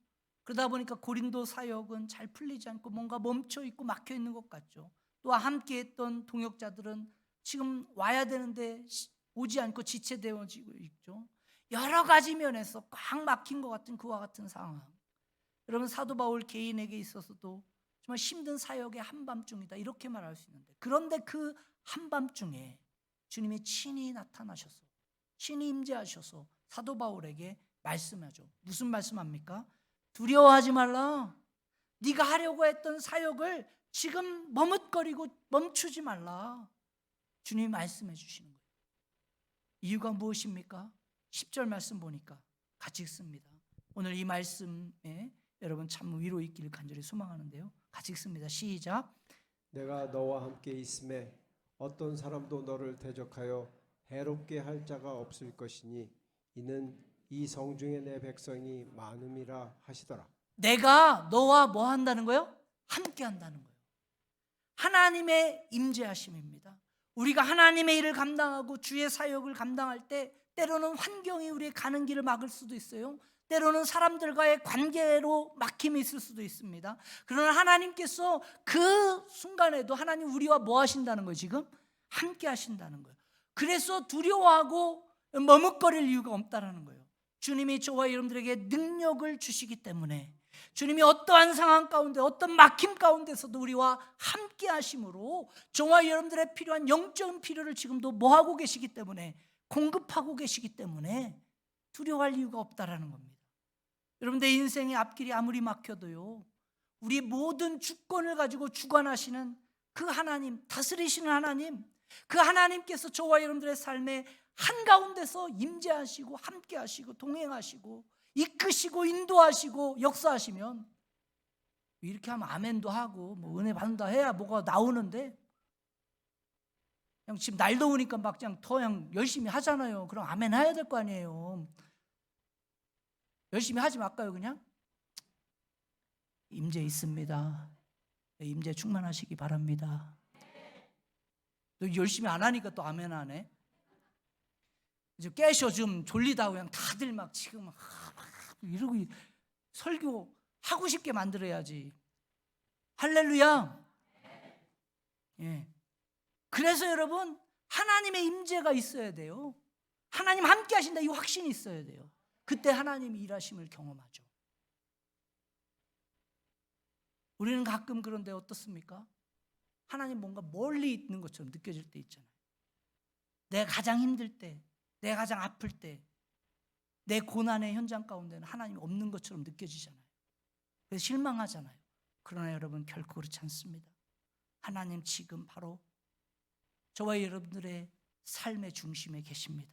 그러다 보니까 고린도 사역은 잘 풀리지 않고 뭔가 멈춰 있고 막혀 있는 것 같죠. 또 함께했던 동역자들은 지금 와야 되는데 오지 않고 지체되어지고 있죠. 여러 가지 면에서 꽉 막힌 것 같은 그와 같은 상황. 여러분 사도 바울 개인에게 있어서도 정말 힘든 사역의 한밤중이다 이렇게 말할 수 있는데, 그런데 그 한밤중에 주님이 친히 나타나셔서 친히 임재하셔서 사도 바울에게 말씀하죠. 무슨 말씀합니까? 두려워하지 말라. 네가 하려고 했던 사역을 지금 머뭇거리고 멈추지 말라. 주님이 말씀해 주시는 거예요. 이유가 무엇입니까? 10절 말씀 보니까 같이 읽습니다. 오늘 이 말씀에 여러분 참 위로 있기를 간절히 소망하는데요. 같이 읽습니다. 시작. 내가 너와 함께 있음에 어떤 사람도 너를 대적하여 해롭게 할 자가 없을 것이니 이는 이 성중에 내 백성이 많음이라 하시더라. 내가 너와 뭐 한다는 거예요? 함께 한다는 거예요. 하나님의 임재하심입니다. 우리가 하나님의 일을 감당하고 주의 사역을 감당할 때 때로는 환경이 우리의 가는 길을 막을 수도 있어요. 때로는 사람들과의 관계로 막힘이 있을 수도 있습니다. 그러나 하나님께서 그 순간에도 하나님 우리와 뭐 하신다는 거예요? 지금 함께 하신다는 거예요. 그래서 두려워하고 머뭇거릴 이유가 없다는 거예요. 주님이 저와 여러분들에게 능력을 주시기 때문에, 주님이 어떠한 상황 가운데, 어떤 막힘 가운데서도 우리와 함께 하심으로 저와 여러분들의 필요한 영적인 필요를 지금도 뭐하고 계시기 때문에, 공급하고 계시기 때문에 두려워할 이유가 없다라는 겁니다. 여러분, 내 인생의 앞길이 아무리 막혀도요, 우리 모든 주권을 가지고 주관하시는 그 하나님, 다스리시는 하나님, 그 하나님께서 저와 여러분들의 삶의 한가운데서 임재하시고 함께 하시고 동행하시고 이끄시고 인도하시고 역사하시면, 이렇게 하면 아멘도 하고 뭐 은혜 받는다 해야 뭐가 나오는데, 그냥 지금 날 더우니까 막 그냥 더 그냥 열심히 하잖아요. 그럼 아멘 해야 될 거 아니에요. 열심히 하지 말까요? 그냥 임재 있습니다. 임재 충만하시기 바랍니다. 또 열심히 안 하니까 또 아멘 하네. 이제 깨셔 좀 졸리다고 그냥 다들 막 지금 막 이러고 설교 하고 싶게 만들어야지. 할렐루야. 예. 그래서 여러분, 하나님의 임재가 있어야 돼요. 하나님 함께 하신다, 이 확신이 있어야 돼요. 그때 하나님이 일하심을 경험하죠. 우리는 가끔 그런데 어떻습니까? 하나님 뭔가 멀리 있는 것처럼 느껴질 때 있잖아요. 내가 가장 힘들 때, 내가 가장 아플 때, 내 고난의 현장 가운데는 하나님이 없는 것처럼 느껴지잖아요. 그래서 실망하잖아요. 그러나 여러분, 결코 그렇지 않습니다. 하나님 지금 바로 저와 여러분들의 삶의 중심에 계십니다.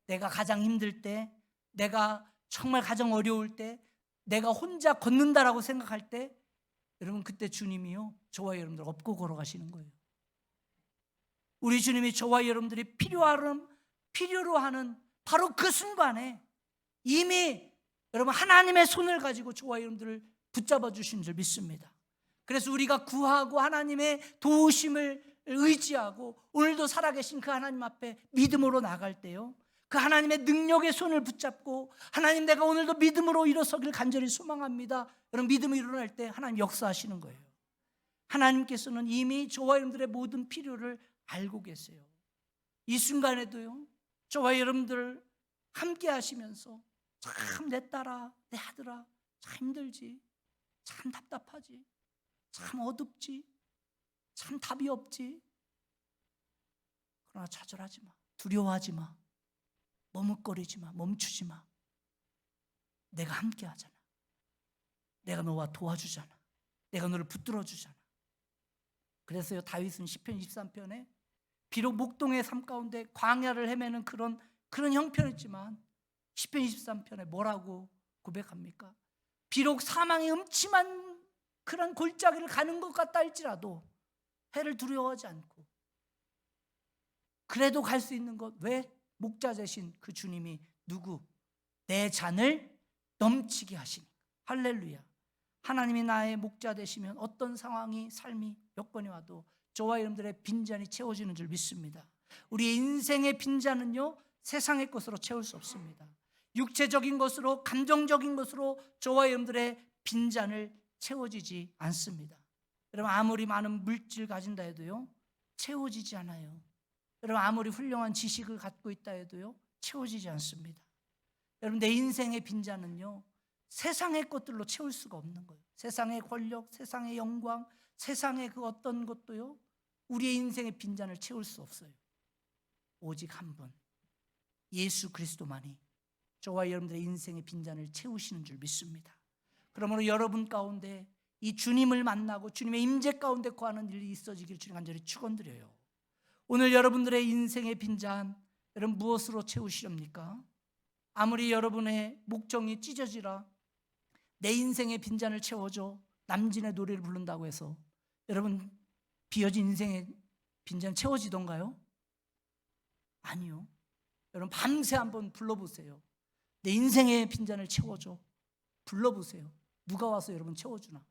내가 가장 힘들 때, 내가 정말 가장 어려울 때, 내가 혼자 걷는다라고 생각할 때, 여러분, 그때 주님이요, 저와 여러분들 업고 걸어가시는 거예요. 우리 주님이 저와 여러분들이 필요로 하는 바로 그 순간에 이미 여러분 하나님의 손을 가지고 저와 여러분들을 붙잡아 주신 줄 믿습니다. 그래서 우리가 구하고 하나님의 도우심을 의지하고 오늘도 살아계신 그 하나님 앞에 믿음으로 나갈 때요, 그 하나님의 능력의 손을 붙잡고, 하나님 내가 오늘도 믿음으로 일어서길 간절히 소망합니다. 여러분, 믿음이 일어날 때 하나님 역사하시는 거예요. 하나님께서는 이미 저와 여러분들의 모든 필요를 알고 계세요. 이 순간에도요, 저와 여러분들 함께 하시면서 참 내 딸아, 내 아들아, 참 힘들지, 참 답답하지, 참 어둡지, 참 답이 없지. 그러나 좌절하지 마, 두려워하지 마, 머뭇거리지 마, 멈추지 마. 내가 함께 하잖아. 내가 너와 도와주잖아. 내가 너를 붙들어 주잖아. 그래서요, 다윗은 시편 23편에 비록 목동의 삶 가운데 광야를 헤매는 그런 형편이지만 시편 23편에 뭐라고 고백합니까? 비록 사망의 음침한 그런 골짜기를 가는 것 같다 할지라도 해를 두려워하지 않고, 그래도 갈 수 있는 것, 왜? 목자 되신 그 주님이 누구? 내 잔을 넘치게 하시니까. 할렐루야. 하나님이 나의 목자 되시면 어떤 상황이, 삶이 몇 번이 와도 저와 여러분들의 빈잔이 채워지는 줄 믿습니다. 우리의 인생의 빈잔은요, 세상의 것으로 채울 수 없습니다. 육체적인 것으로, 감정적인 것으로 저와 여러분들의 빈잔을 채워지지 않습니다. 여러분, 아무리 많은 물질 가진다 해도요, 채워지지 않아요. 여러분, 아무리 훌륭한 지식을 갖고 있다 해도요, 채워지지 않습니다. 여러분, 내 인생의 빈잔은요, 세상의 것들로 채울 수가 없는 거예요. 세상의 권력, 세상의 영광, 세상의 그 어떤 것도요, 우리의 인생의 빈잔을 채울 수 없어요. 오직 한 분, 예수 그리스도만이 저와 여러분들의 인생의 빈잔을 채우시는 줄 믿습니다. 그러므로 여러분 가운데 이 주님을 만나고 주님의 임재 가운데 거하는 일이 있어지길 주님 간절히 축원드려요. 오늘 여러분들의 인생의 빈잔, 여러분 무엇으로 채우시렵니까? 아무리 여러분의 목정이 찢어지라 내 인생의 빈잔을 채워줘, 남진의 노래를 부른다고 해서 여러분 비어진 인생의 빈잔 채워지던가요? 아니요. 여러분 밤새 한번 불러보세요. 내 인생의 빈잔을 채워줘. 불러보세요. 누가 와서 여러분 채워주나?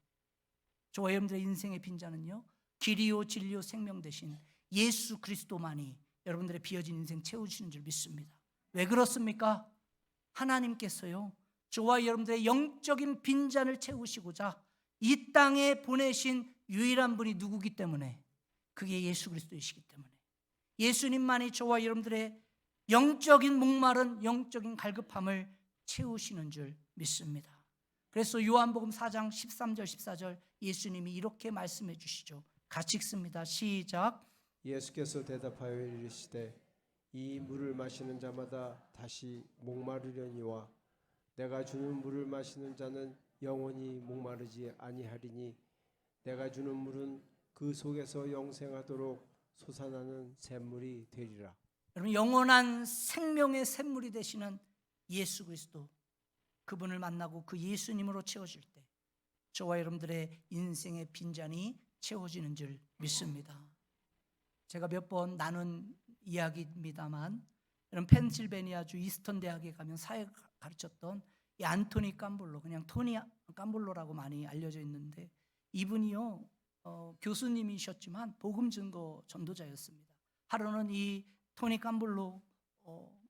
저와 여러분들의 인생의 빈잔은요, 길이요 진리요 생명 되신 예수 그리스도만이 여러분들의 비어진 인생 채우시는 줄 믿습니다. 왜 그렇습니까? 하나님께서요, 저와 여러분들의 영적인 빈잔을 채우시고자 이 땅에 보내신 유일한 분이 누구기 때문에, 그게 예수 그리스도이시기 때문에, 예수님만이 저와 여러분들의 영적인 목마른 영적인 갈급함을 채우시는 줄 믿습니다. 그래서 요한복음 4장 13절 14절 예수님이 이렇게 말씀해 주시죠. 같이 읽습니다. 시작. 예수께서 대답하여 이르시되 이 물을 마시는 자마다 다시 목마르려니와 내가 주는 물을 마시는 자는 영원히 목마르지 아니하리니 내가 주는 물은 그 속에서 영생하도록 솟아나는 샘물이 되리라. 여러분, 영원한 생명의 샘물이 되시는 예수 그리스도, 그분을 만나고 그 예수님으로 채워질 때 저와 여러분들의 인생의 빈잔이 채워지는 줄 믿습니다. 제가 몇 번 나눈 이야기입니다만, 여러분 펜실베니아주 이스턴 대학에 가면 사회 가르쳤던 이 안토니 깜볼로, 그냥 토니 깜볼로라고 많이 알려져 있는데, 이분이요 교수님이셨지만 복음 증거 전도자였습니다. 하루는 이 토니 깜볼로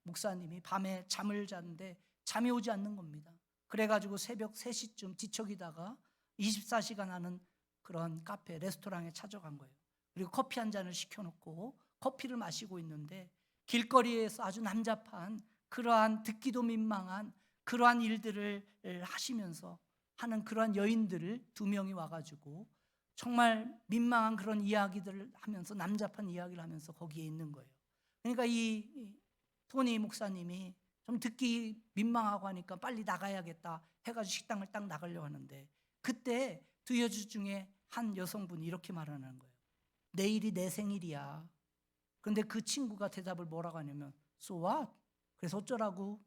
목사님이 밤에 잠을 잤는데 잠이 오지 않는 겁니다. 그래가지고 새벽 3시쯤 뒤척이다가 24시간 하는 그런 카페, 레스토랑에 찾아간 거예요. 그리고 커피 한 잔을 시켜놓고 커피를 마시고 있는데 길거리에서 아주 남잡한 그러한 듣기도 민망한 그러한 일들을 하시면서 하는 그러한 여인들을 2명이 와가지고 정말 민망한 그런 이야기들을 하면서, 남잡한 이야기를 하면서 거기에 있는 거예요. 그러니까 이 토니 목사님이 좀 듣기 민망하고 하니까 빨리 나가야겠다 해가지고 식당을 딱 나가려고 하는데, 그때 두 여주 중에 한 여성분이 이렇게 말하는 거예요. 내일이 내 생일이야. 근데 그 친구가 대답을 뭐라고 하냐면 So what? 그래서 어쩌라고?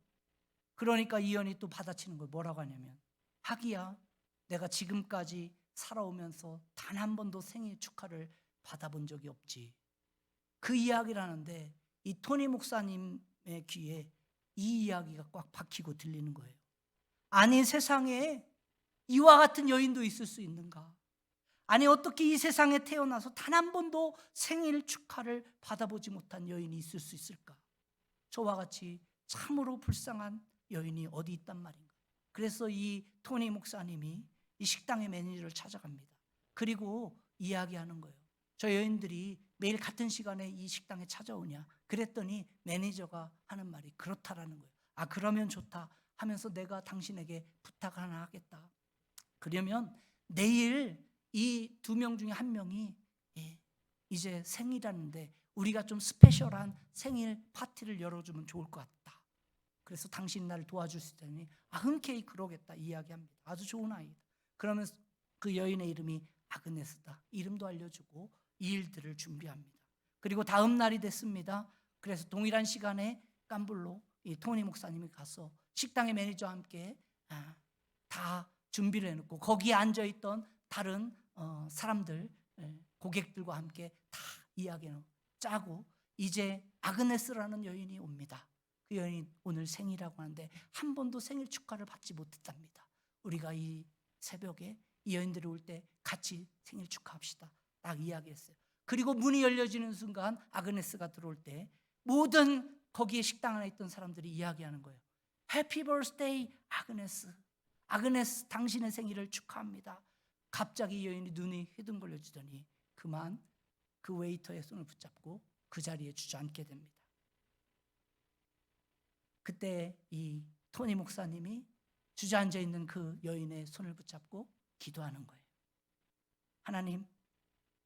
그러니까 이 연이 또 받아치는 거예요. 뭐라고 하냐면, 하기야, 내가 지금까지 살아오면서 단 한 번도 생일 축하를 받아본 적이 없지. 그 이야기를 하는데 이 토니 목사님의 귀에 이 이야기가 꽉 박히고 들리는 거예요. 아니, 세상에 이와 같은 여인도 있을 수 있는가? 아니, 어떻게 이 세상에 태어나서 단 한 번도 생일 축하를 받아보지 못한 여인이 있을 수 있을까? 저와 같이 참으로 불쌍한 여인이 어디 있단 말인가? 그래서 이 토니 목사님이 이 식당의 매니저를 찾아갑니다. 그리고 이야기하는 거예요. 저 여인들이 매일 같은 시간에 이 식당에 찾아오냐? 그랬더니 매니저가 하는 말이 그렇다라는 거예요. 아, 그러면 좋다 하면서 내가 당신에게 부탁 하나 하겠다. 그러면 내일 이 2명 중에 1명이 이제 생일하는데 우리가 좀 스페셜한 생일 파티를 열어주면 좋을 것 같다. 그래서 당신 나를 도와줄 수 있다니, 흔쾌히 그러겠다 이야기합니다. 아주 좋은 아이다. 그러면 그 여인의 이름이 아그네스다. 이름도 알려주고 이 일들을 준비합니다. 그리고 다음 날이 됐습니다. 그래서 동일한 시간에 깜불로 이 토니 목사님이 가서 식당의 매니저와 함께 다 준비를 해놓고 거기에 앉아있던 다른 사람들, 고객들과 함께 다 이야기를 짜고, 이제 아그네스라는 여인이 옵니다. 그 여인이 오늘 생일이라고 하는데 한 번도 생일 축하를 받지 못했답니다. 우리가 이 새벽에 이 여인들이 올 때 같이 생일 축하합시다. 딱 이야기했어요. 그리고 문이 열려지는 순간 아그네스가 들어올 때 모든 거기에 식당 안에 있던 사람들이 이야기하는 거예요. 해피 버스데이 아그네스. 아그네스, 당신의 생일을 축하합니다. 갑자기 이 여인이 눈이 휘둥글려지더니 그만 그 웨이터의 손을 붙잡고 그 자리에 주저앉게 됩니다. 그때 이 토니 목사님이 주저앉아 있는 그 여인의 손을 붙잡고 기도하는 거예요. 하나님,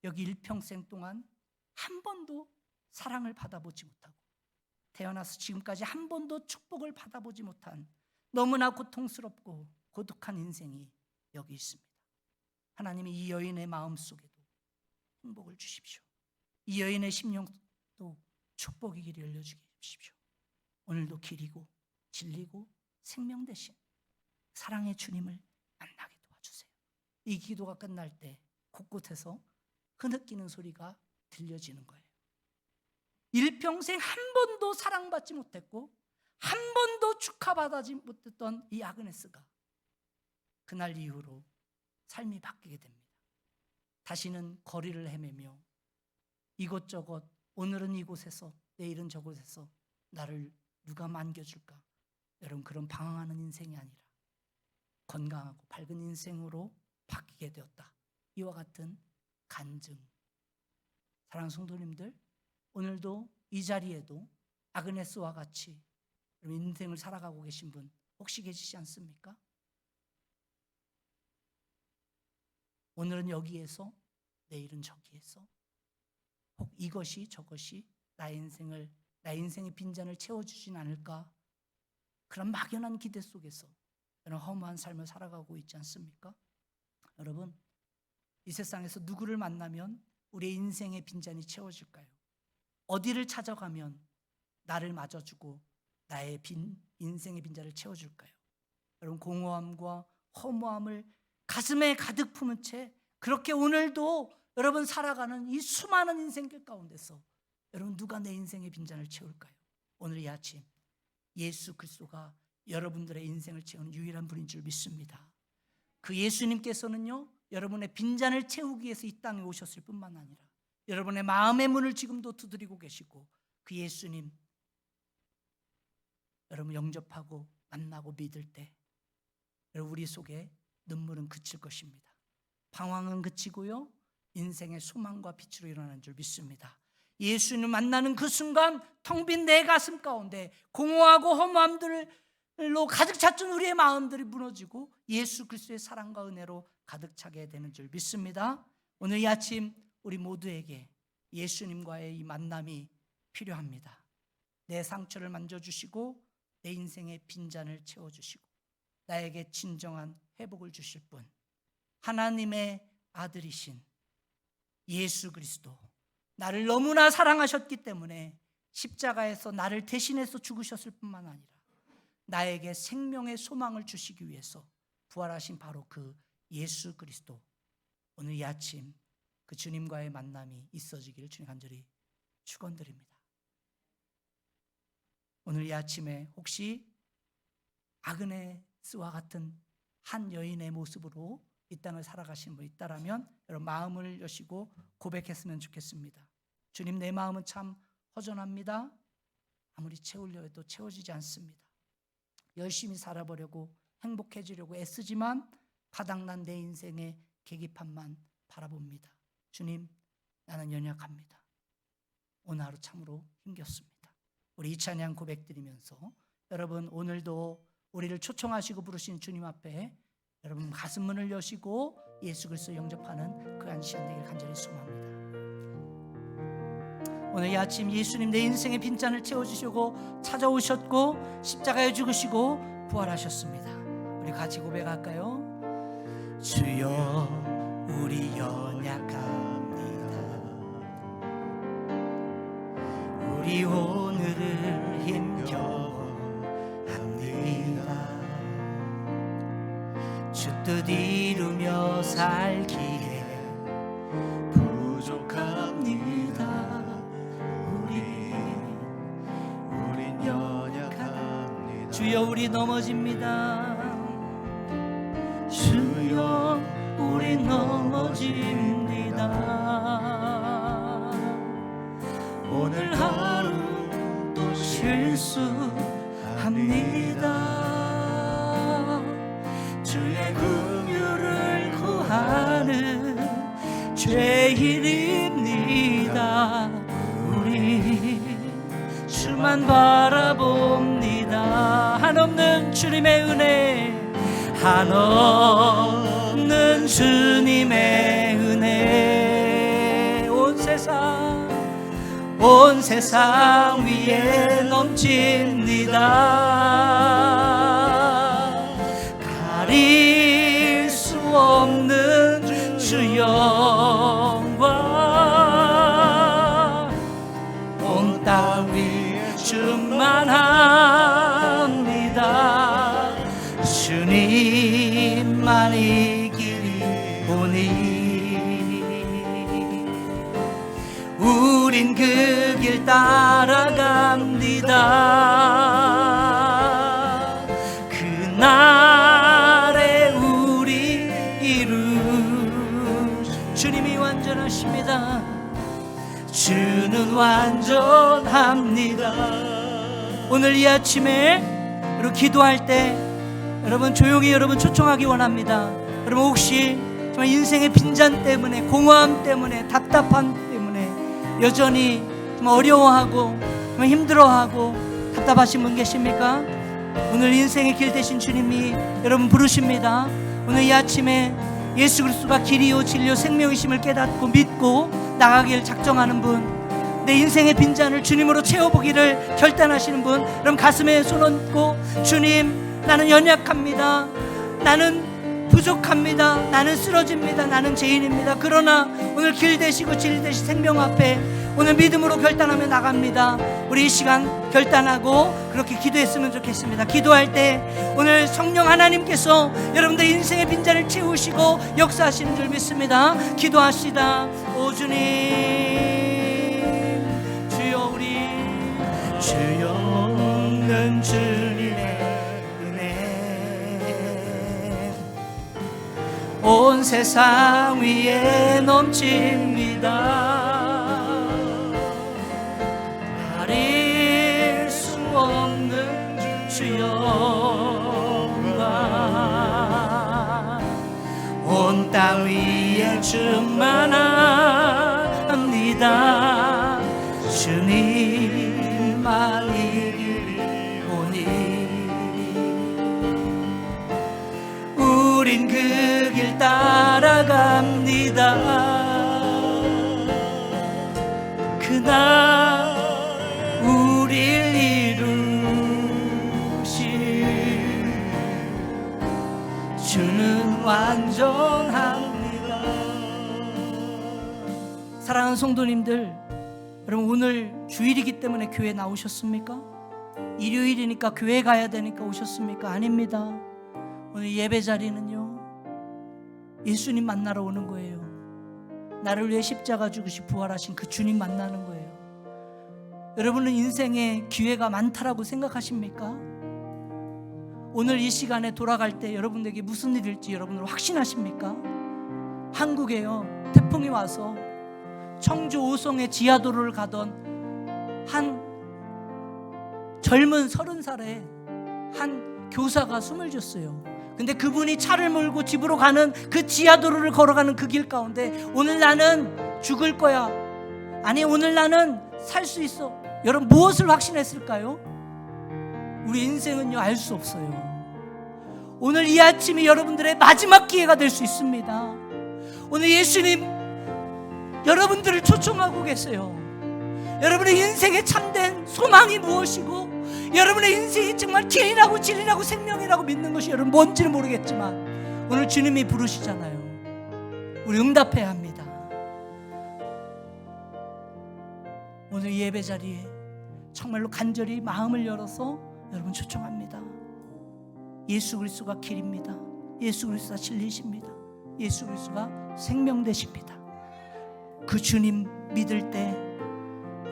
여기 일평생 동안 한 번도 사랑을 받아보지 못하고 태어나서 지금까지 한 번도 축복을 받아보지 못한 너무나 고통스럽고 고독한 인생이 여기 있습니다. 하나님이 이 여인의 마음속에도 행복을 주십시오. 이 여인의 심령도 축복의 길이 열려주게 해주십시오. 오늘도 길이고 진리고 생명 되신 사랑의 주님을 만나게 도와주세요. 이 기도가 끝날 때 곳곳에서 흐느끼는 소리가 들려지는 거예요. 일평생 한 번도 사랑받지 못했고 한 번도 축하받지 못했던 이 아그네스가 그날 이후로 삶이 바뀌게 됩니다. 다시는 거리를 헤매며 이곳저곳, 오늘은 이곳에서 내일은 저곳에서 나를 누가 만겨줄까? 여러분, 그런 방황하는 인생이 아니라 건강하고 밝은 인생으로 바뀌게 되었다. 이와 같은 간증. 사랑하는 성도님들, 오늘도 이 자리에도 아그네스와 같이 인생을 살아가고 계신 분 혹시 계시지 않습니까? 오늘은 여기에서, 내일은 저기에서, 혹 이것이 저것이 나의 인생의 빈잔을 채워주진 않을까? 그런 막연한 기대 속에서 저는 허무한 삶을 살아가고 있지 않습니까? 여러분, 이 세상에서 누구를 만나면 우리의 인생의 빈잔이 채워질까요? 어디를 찾아가면 나를 맞아주고 나의 인생의 빈잔을 채워줄까요? 여러분, 공허함과 허무함을 가슴에 가득 품은 채 그렇게 오늘도 여러분 살아가는 이 수많은 인생길 가운데서 여러분, 누가 내 인생의 빈잔을 채울까요? 오늘 이 아침 예수 그리스도가 여러분들의 인생을 채우는 유일한 분인 줄 믿습니다. 그 예수님께서는요, 여러분의 빈잔을 채우기 위해서 이 땅에 오셨을 뿐만 아니라 여러분의 마음의 문을 지금도 두드리고 계시고, 그 예수님 여러분 영접하고 만나고 믿을 때 여러분 우리 속에 눈물은 그칠 것입니다. 방황은 그치고요, 인생의 소망과 빛으로 일어나는 줄 믿습니다. 예수님 만나는 그 순간 텅 빈 내 가슴 가운데 공허하고 허무함들로 가득 찼던 우리의 마음들이 무너지고 예수 그리스도의 사랑과 은혜로 가득 차게 되는 줄 믿습니다. 오늘 이 아침 우리 모두에게 예수님과의 이 만남이 필요합니다. 내 상처를 만져주시고 내 인생의 빈잔을 채워주시고 나에게 진정한 회복을 주실 분, 하나님의 아들이신 예수 그리스도, 나를 너무나 사랑하셨기 때문에 십자가에서 나를 대신해서 죽으셨을 뿐만 아니라 나에게 생명의 소망을 주시기 위해서 부활하신 바로 그 예수 그리스도, 오늘 이 아침 그 주님과의 만남이 있어지기를 주님 간절히 축원드립니다. 오늘 이 아침에 혹시 아그네스와 같은 한 여인의 모습으로 이 땅을 살아가신 분이 있다라면 여러분 마음을 여시고 고백했으면 좋겠습니다. 주님, 내 마음은 참 허전합니다. 아무리 채우려 해도 채워지지 않습니다. 열심히 살아보려고 행복해지려고 애쓰지만 바닥난 내 인생의 계기판만 바라봅니다. 주님, 나는 연약합니다. 오늘 하루 참으로 힘겼습니다. 우리 이 찬양 고백드리면서 여러분 오늘도 우리를 초청하시고 부르신 주님 앞에 여러분 가슴 문을 여시고 예수 그리스도 영접하는 그 한 시간 되길 간절히 소망합니다. 오늘 이 아침 예수님 내 인생의 빈잔을 채워주시고 찾아오셨고 십자가에 죽으시고 부활하셨습니다. 우리 같이 고백할까요? 주여, 우리 연약합니다. 우리 오늘을 힘겨워합니다. 주 뜻 이루며 살기에 부족합니다. 우린 연약합니다. 주여, 우리 넘어집니다. 주여, 우리 넘어집니다. 오늘 하루 또 실수합니다. 주의 긍휼을 구하는 죄인입니다. 우리 주만 바라봅니다. 한없는 주님의 은혜, 한없는 주님의 은혜, 온 세상 위에 넘칩니다. 가릴 수 없는 주 영광 온 땅 위에 충만합니다. 주님만이 길이 보니 우린 그 길 따라갑니다. 그날에 우리 주님이 완전하십니다. 주는 완전합니다. 오늘 이 아침에 여러분 기도할 때 여러분 조용히 여러분 초청하기 원합니다. 여러분 혹시 정말 인생의 빈잔 때문에, 공허함 때문에, 답답함 때문에 여전히 정말 어려워하고 정말 힘들어하고 답답하신 분 계십니까? 오늘 인생의 길 되신 주님이 여러분 부르십니다. 오늘 이 아침에 예수 그리스도가 길이요 진리요 생명이심을 깨닫고 믿고 나가길 작정하는 분, 내 인생의 빈잔을 주님으로 채워보기를 결단하시는 분, 그럼 가슴에 손 얹고 주님, 나는 연약합니다. 나는 부족합니다. 나는 쓰러집니다. 나는 죄인입니다. 그러나 오늘 길 되시고 진리 되신 생명 앞에 오늘 믿음으로 결단하며 나갑니다. 우리 이 시간 결단하고 그렇게 기도했으면 좋겠습니다. 기도할 때 오늘 성령 하나님께서 여러분들 인생의 빈잔을 채우시고 역사하시는 줄 믿습니다. 기도하시다. 오 주님, 주여, 우리 주여 없는 주님의 은혜 온 세상 위에 넘칩니다. 가릴 수 없는 주여 영광 온 땅 위에 충만합니다. 주님만이 오니 우린 그 길 따라갑니다. 그날 우릴 이루실 주는 완전합니다. 사랑하는 성도님들, 여러분 오늘 주일이기 때문에 교회 나오셨습니까? 일요일이니까 교회 가야 되니까 오셨습니까? 아닙니다. 오늘 예배 자리는요, 예수님 만나러 오는 거예요. 나를 위해 십자가 죽으시 부활하신 그 주님 만나는 거예요. 여러분은 인생에 기회가 많다라고 생각하십니까? 오늘 이 시간에 돌아갈 때 여러분에게 무슨 일일지 여러분은 확신하십니까? 한국에요, 태풍이 와서 청주 오송의 지하도로를 가던 한 젊은 30살의 한 교사가 숨을 졌어요. 근데 그분이 차를 몰고 집으로 가는 그 지하도로를 걸어가는 그 길 가운데 오늘 나는 죽을 거야, 아니 오늘 나는 살 수 있어. 여러분 무엇을 확신했을까요? 우리 인생은요 알 수 없어요. 오늘 이 아침이 여러분들의 마지막 기회가 될 수 있습니다. 오늘 예수님 여러분들을 초청하고 계세요. 여러분의 인생의 참된 소망이 무엇이고 여러분의 인생이 정말 길이라고 진리라고 생명이라고 믿는 것이 여러분 뭔지는 모르겠지만 오늘 주님이 부르시잖아요. 우리 응답해야 합니다. 오늘 예배 자리에 정말로 간절히 마음을 열어서 여러분 초청합니다. 예수 그리스도가 길입니다. 예수 그리스도가 진리십니다. 예수 그리스도가 생명 되십니다. 그 주님 믿을 때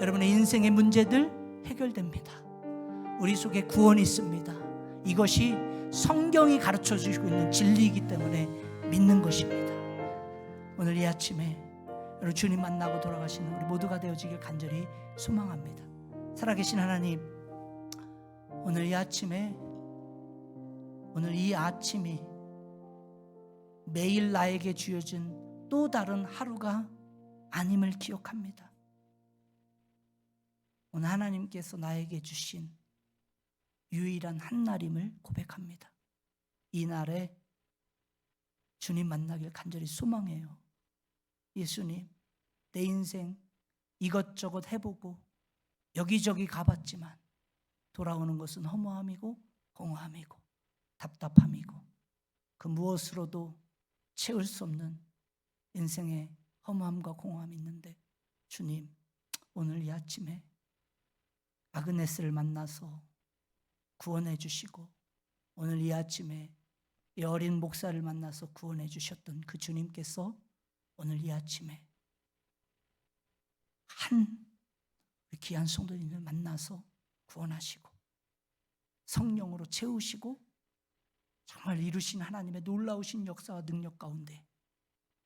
여러분의 인생의 문제들 해결됩니다. 우리 속에 구원이 있습니다. 이것이 성경이 가르쳐 주시고 있는 진리이기 때문에 믿는 것입니다. 오늘 이 아침에 여러분 주님 만나고 돌아가시는 우리 모두가 되어지길 간절히 소망합니다. 살아계신 하나님, 오늘 이 아침에 오늘 이 아침이 매일 나에게 주어진 또 다른 하루가 아님을 기억합니다. 오늘 하나님께서 나에게 주신 유일한 한날임을 고백합니다. 이 날에 주님 만나길 간절히 소망해요. 예수님, 내 인생 이것저것 해보고 여기저기 가봤지만 돌아오는 것은 허무함이고 공허함이고 답답함이고 그 무엇으로도 채울 수 없는 인생의 허무함과 공허함이 있는데 주님, 오늘 이 아침에 아그네스를 만나서 구원해 주시고 오늘 이 아침에 이 어린 목사를 만나서 구원해 주셨던 그 주님께서 오늘 이 아침에 한 귀한 성도님을 만나서 구원하시고 성령으로 채우시고 정말 이루신 하나님의 놀라우신 역사와 능력 가운데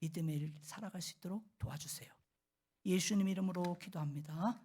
믿음의 일을 살아갈 수 있도록 도와주세요. 예수님 이름으로 기도합니다.